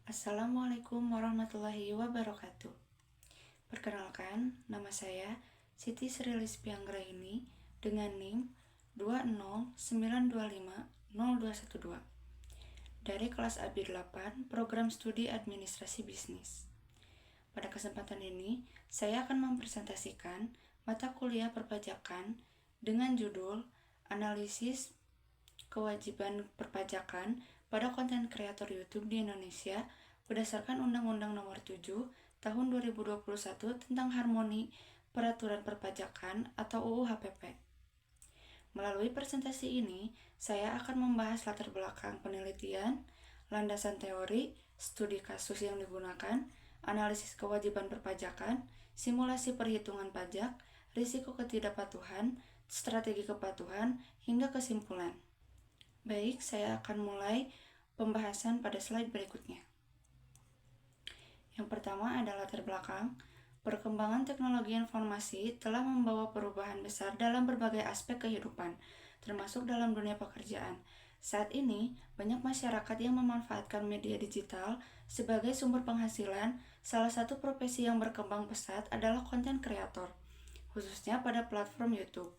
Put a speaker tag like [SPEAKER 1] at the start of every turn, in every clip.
[SPEAKER 1] Assalamualaikum warahmatullahi wabarakatuh. Perkenalkan, nama saya Siti Sri Lispianggraini dengan NIM 209250212 dari kelas AB 8 Program Studi Administrasi Bisnis. Pada kesempatan ini, saya akan mempresentasikan mata kuliah perpajakan dengan judul Analisis Kewajiban Perpajakan pada konten kreator YouTube di Indonesia berdasarkan Undang-Undang Nomor 7 Tahun 2021 tentang Harmoni Peraturan Perpajakan atau UU HPP. Melalui presentasi ini, saya akan membahas latar belakang penelitian, landasan teori, studi kasus yang digunakan, analisis kewajiban perpajakan, simulasi perhitungan pajak, risiko ketidakpatuhan, strategi kepatuhan, hingga kesimpulan. Baik, saya akan mulai pembahasan pada slide berikutnya. Yang pertama adalah latar belakang. Perkembangan teknologi informasi telah membawa perubahan besar dalam berbagai aspek kehidupan, termasuk dalam dunia pekerjaan. Saat ini, banyak masyarakat yang memanfaatkan media digital sebagai sumber penghasilan. Salah satu profesi yang berkembang pesat adalah konten kreator, khususnya pada platform YouTube.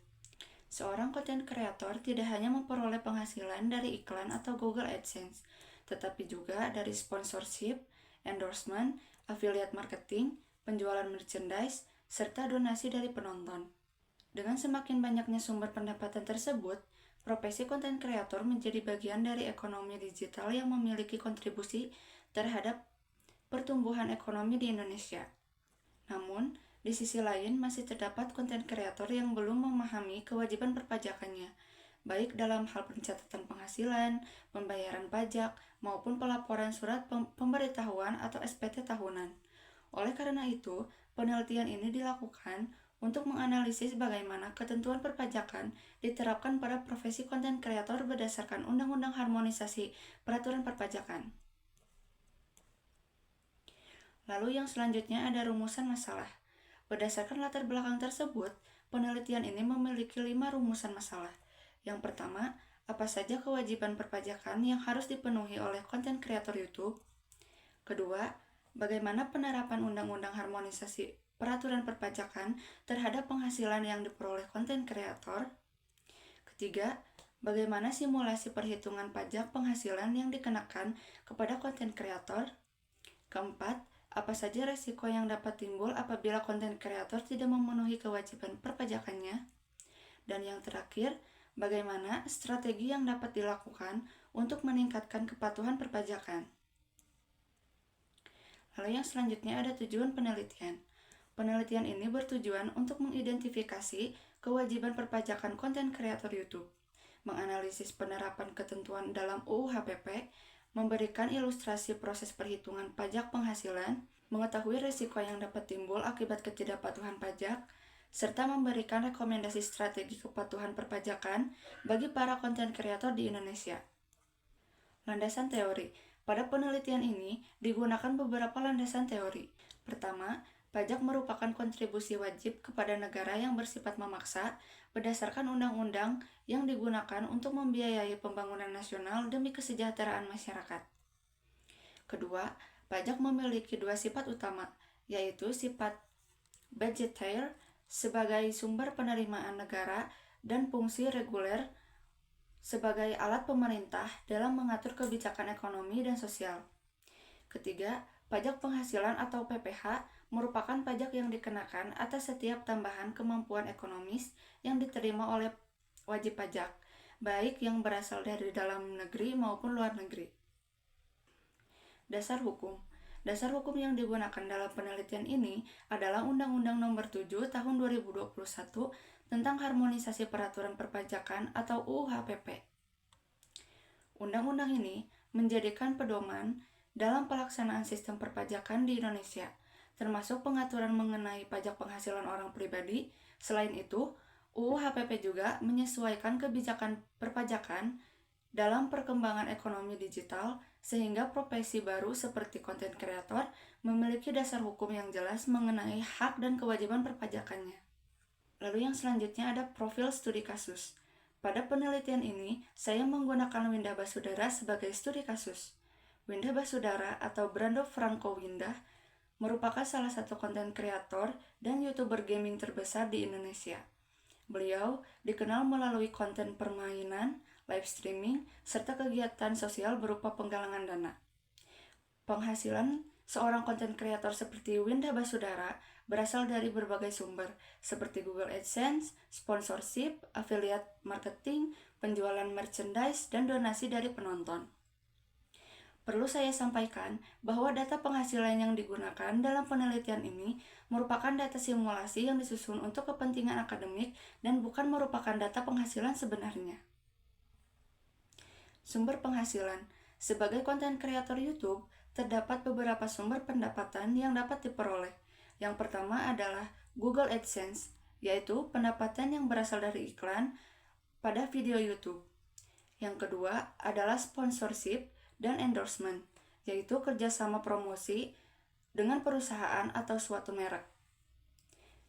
[SPEAKER 1] Seorang konten kreator tidak hanya memperoleh penghasilan dari iklan atau Google AdSense, tetapi juga dari sponsorship, endorsement, affiliate marketing, penjualan merchandise, serta donasi dari penonton. Dengan semakin banyaknya sumber pendapatan tersebut, profesi konten kreator menjadi bagian dari ekonomi digital yang memiliki kontribusi terhadap pertumbuhan ekonomi di Indonesia. Namun, di sisi lain masih terdapat konten kreator yang belum memahami kewajiban perpajakannya, baik dalam hal pencatatan penghasilan, pembayaran pajak, maupun pelaporan surat pemberitahuan atau SPT tahunan. Oleh karena itu, penelitian ini dilakukan untuk menganalisis bagaimana ketentuan perpajakan diterapkan pada profesi konten kreator berdasarkan Undang-Undang Harmonisasi Peraturan Perpajakan. Lalu yang selanjutnya ada rumusan masalah. Berdasarkan latar belakang tersebut, penelitian ini memiliki 5 rumusan masalah. Yang pertama, apa saja kewajiban perpajakan yang harus dipenuhi oleh konten kreator YouTube? Kedua, bagaimana penerapan Undang-Undang Harmonisasi Peraturan Perpajakan terhadap penghasilan yang diperoleh konten kreator? Ketiga, bagaimana simulasi perhitungan pajak penghasilan yang dikenakan kepada konten kreator? Keempat, apa saja resiko yang dapat timbul apabila konten kreator tidak memenuhi kewajiban perpajakannya? Dan yang terakhir, bagaimana strategi yang dapat dilakukan untuk meningkatkan kepatuhan perpajakan? Lalu yang selanjutnya ada tujuan penelitian. Penelitian ini bertujuan untuk mengidentifikasi kewajiban perpajakan konten kreator YouTube, menganalisis penerapan ketentuan dalam UU HPP, memberikan ilustrasi proses perhitungan pajak penghasilan, mengetahui risiko yang dapat timbul akibat ketidakpatuhan pajak, serta memberikan rekomendasi strategi kepatuhan perpajakan bagi para konten kreator di Indonesia. Landasan teori. Pada penelitian ini digunakan beberapa landasan teori. Pertama, pajak merupakan kontribusi wajib kepada negara yang bersifat memaksa berdasarkan undang-undang yang digunakan untuk membiayai pembangunan nasional demi kesejahteraan masyarakat. Kedua, pajak memiliki dua sifat utama, yaitu sifat budgetaire sebagai sumber penerimaan negara dan fungsi reguler sebagai alat pemerintah dalam mengatur kebijakan ekonomi dan sosial. Ketiga, pajak penghasilan atau PPH merupakan pajak yang dikenakan atas setiap tambahan kemampuan ekonomis yang diterima oleh wajib pajak, baik yang berasal dari dalam negeri maupun luar negeri. Dasar hukum. Dasar hukum yang digunakan dalam penelitian ini adalah Undang-Undang Nomor 7 Tahun 2021 tentang Harmonisasi Peraturan Perpajakan atau UU HPP. Undang-undang ini menjadikan pedoman dalam pelaksanaan sistem perpajakan di Indonesia, termasuk pengaturan mengenai pajak penghasilan orang pribadi. Selain itu, UU HPP juga menyesuaikan kebijakan perpajakan dalam perkembangan ekonomi digital, sehingga profesi baru seperti konten kreator memiliki dasar hukum yang jelas mengenai hak dan kewajiban perpajakannya. Lalu yang selanjutnya ada profil studi kasus. Pada penelitian ini, saya menggunakan Winda Basudara sebagai studi kasus. Windah Basudara atau Brando Franco Windah merupakan salah satu konten kreator dan YouTuber gaming terbesar di Indonesia. Beliau dikenal melalui konten permainan, live streaming, serta kegiatan sosial berupa penggalangan dana. Penghasilan seorang konten kreator seperti Windah Basudara berasal dari berbagai sumber, seperti Google AdSense, sponsorship, affiliate marketing, penjualan merchandise, dan donasi dari penonton. Perlu saya sampaikan bahwa data penghasilan yang digunakan dalam penelitian ini merupakan data simulasi yang disusun untuk kepentingan akademik dan bukan merupakan data penghasilan sebenarnya. Sumber penghasilan. Sebagai konten kreator YouTube, terdapat beberapa sumber pendapatan yang dapat diperoleh. Yang pertama adalah Google AdSense, yaitu pendapatan yang berasal dari iklan pada video YouTube. Yang kedua adalah sponsorship dan endorsement, yaitu kerjasama promosi dengan perusahaan atau suatu merek.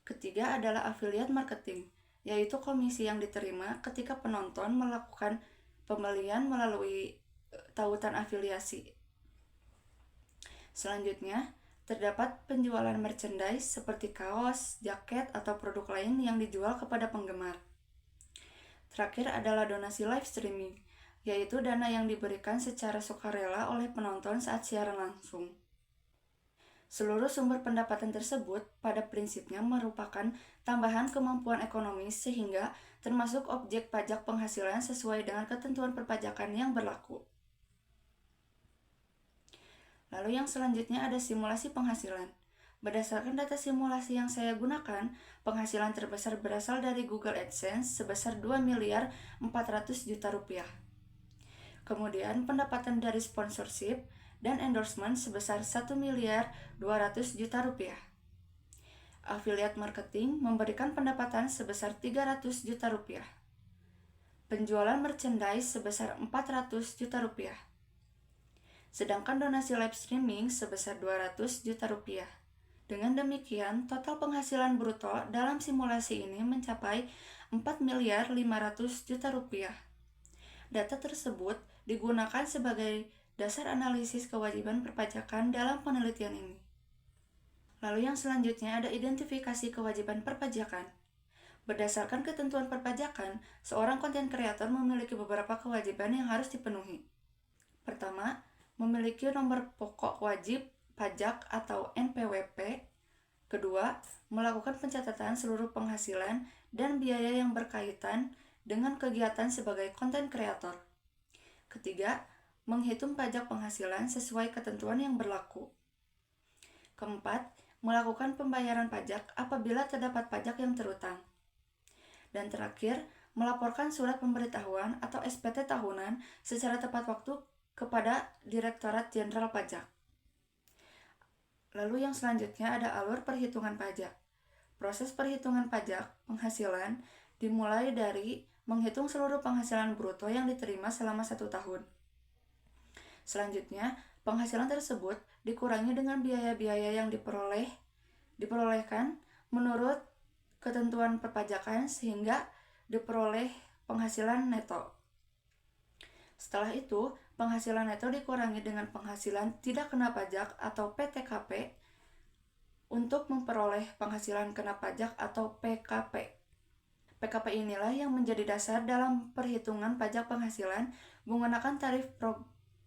[SPEAKER 1] Ketiga adalah affiliate marketing, yaitu komisi yang diterima ketika penonton melakukan pembelian melalui tautan afiliasi. Selanjutnya, terdapat penjualan merchandise seperti kaos, jaket, atau produk lain yang dijual kepada penggemar. Terakhir adalah donasi live streaming, yaitu dana yang diberikan secara sukarela oleh penonton saat siaran langsung. Seluruh sumber pendapatan tersebut pada prinsipnya merupakan tambahan kemampuan ekonomis sehingga termasuk objek pajak penghasilan sesuai dengan ketentuan perpajakan yang berlaku. Lalu yang selanjutnya ada simulasi penghasilan. Berdasarkan data simulasi yang saya gunakan, penghasilan terbesar berasal dari Google AdSense sebesar 2 miliar 400 juta rupiah. Kemudian pendapatan dari sponsorship dan endorsement sebesar 1 miliar 200 juta rupiah. Affiliate marketing memberikan pendapatan sebesar 300 juta rupiah. Penjualan merchandise sebesar 400 juta rupiah. Sedangkan donasi live streaming sebesar 200 juta rupiah. Dengan demikian, total penghasilan bruto dalam simulasi ini mencapai 4 miliar 500 juta rupiah. Data tersebut digunakan sebagai dasar analisis kewajiban perpajakan dalam penelitian ini. Lalu yang selanjutnya ada identifikasi kewajiban perpajakan. Berdasarkan ketentuan perpajakan, seorang konten kreator memiliki beberapa kewajiban yang harus dipenuhi. Pertama, memiliki nomor pokok wajib pajak atau NPWP. Kedua, melakukan pencatatan seluruh penghasilan dan biaya yang berkaitan dengan kegiatan sebagai konten kreator. Ketiga, menghitung pajak penghasilan sesuai ketentuan yang berlaku. Keempat, melakukan pembayaran pajak apabila terdapat pajak yang terutang. Dan terakhir, melaporkan surat pemberitahuan atau SPT tahunan secara tepat waktu kepada Direktorat Jenderal Pajak. Lalu yang selanjutnya ada alur perhitungan pajak. Proses perhitungan pajak penghasilan dimulai dari menghitung seluruh penghasilan bruto yang diterima selama 1 tahun. Selanjutnya, penghasilan tersebut dikurangi dengan biaya-biaya yang diperolehkan menurut ketentuan perpajakan sehingga diperoleh penghasilan neto. Setelah itu, penghasilan neto dikurangi dengan penghasilan tidak kena pajak atau PTKP untuk memperoleh penghasilan kena pajak atau PKP. PKP inilah yang menjadi dasar dalam perhitungan pajak penghasilan menggunakan tarif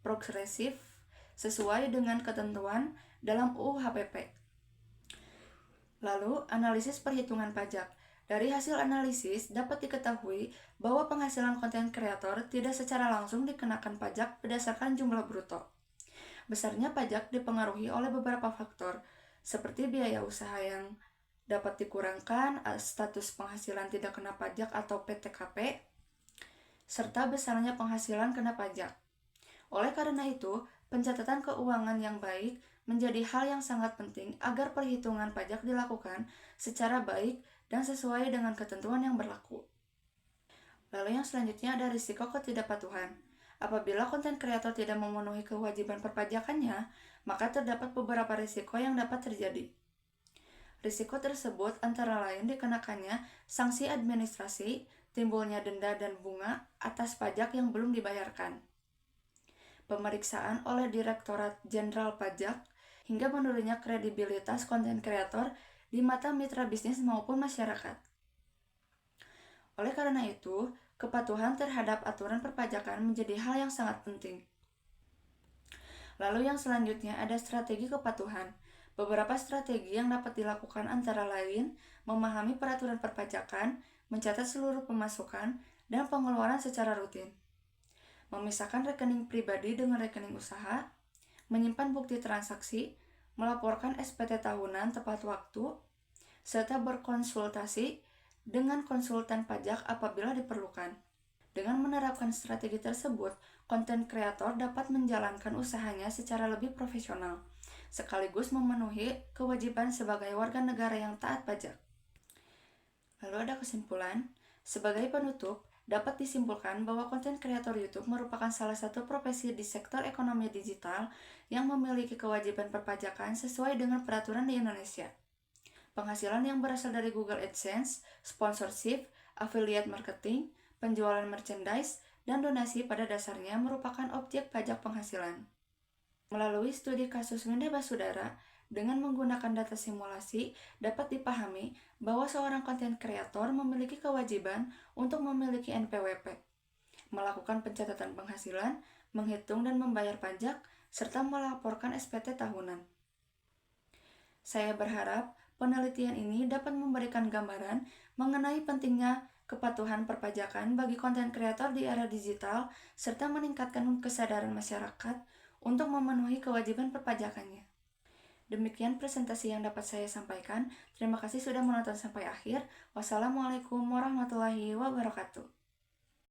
[SPEAKER 1] progresif sesuai dengan ketentuan dalam UU HPP. Lalu, analisis perhitungan pajak. Dari hasil analisis dapat diketahui bahwa penghasilan konten kreator tidak secara langsung dikenakan pajak berdasarkan jumlah bruto. Besarnya pajak dipengaruhi oleh beberapa faktor, seperti biaya usaha yang dapat dikurangkan, status penghasilan tidak kena pajak atau PTKP, serta besarnya penghasilan kena pajak. Oleh karena itu, pencatatan keuangan yang baik menjadi hal yang sangat penting agar perhitungan pajak dilakukan secara baik dan sesuai dengan ketentuan yang berlaku. Lalu yang selanjutnya ada risiko ketidakpatuhan. Apabila konten kreator tidak memenuhi kewajiban perpajakannya, maka terdapat beberapa risiko yang dapat terjadi. Risiko tersebut antara lain dikenakannya sanksi administrasi, timbulnya denda dan bunga atas pajak yang belum dibayarkan. pemeriksaan oleh Direktorat Jenderal Pajak, hingga menurunnya kredibilitas konten kreator di mata mitra bisnis maupun masyarakat. Oleh karena itu, kepatuhan terhadap aturan perpajakan menjadi hal yang sangat penting. Lalu yang selanjutnya ada strategi kepatuhan. Beberapa strategi yang dapat dilakukan antara lain memahami peraturan perpajakan, mencatat seluruh pemasukan dan pengeluaran secara rutin, memisahkan rekening pribadi dengan rekening usaha, menyimpan bukti transaksi, melaporkan SPT tahunan tepat waktu, serta berkonsultasi dengan konsultan pajak apabila diperlukan. Dengan menerapkan strategi tersebut, konten kreator dapat menjalankan usahanya secara lebih profesional, sekaligus memenuhi kewajiban sebagai warga negara yang taat pajak. Lalu ada kesimpulan. Sebagai penutup, dapat disimpulkan bahwa konten kreator YouTube merupakan salah satu profesi di sektor ekonomi digital yang memiliki kewajiban perpajakan sesuai dengan peraturan di Indonesia. Penghasilan yang berasal dari Google AdSense, sponsorship, affiliate marketing, penjualan merchandise, dan donasi pada dasarnya merupakan objek pajak penghasilan. Melalui studi kasus Winda Basudara, dengan menggunakan data simulasi, dapat dipahami bahwa seorang konten kreator memiliki kewajiban untuk memiliki NPWP, melakukan pencatatan penghasilan, menghitung dan membayar pajak, serta melaporkan SPT tahunan. Saya berharap penelitian ini dapat memberikan gambaran mengenai pentingnya kepatuhan perpajakan bagi konten kreator di era digital, serta meningkatkan kesadaran masyarakat untuk memenuhi kewajiban perpajakannya. Demikian presentasi yang dapat saya sampaikan. Terima kasih sudah menonton sampai akhir. Wassalamualaikum warahmatullahi wabarakatuh.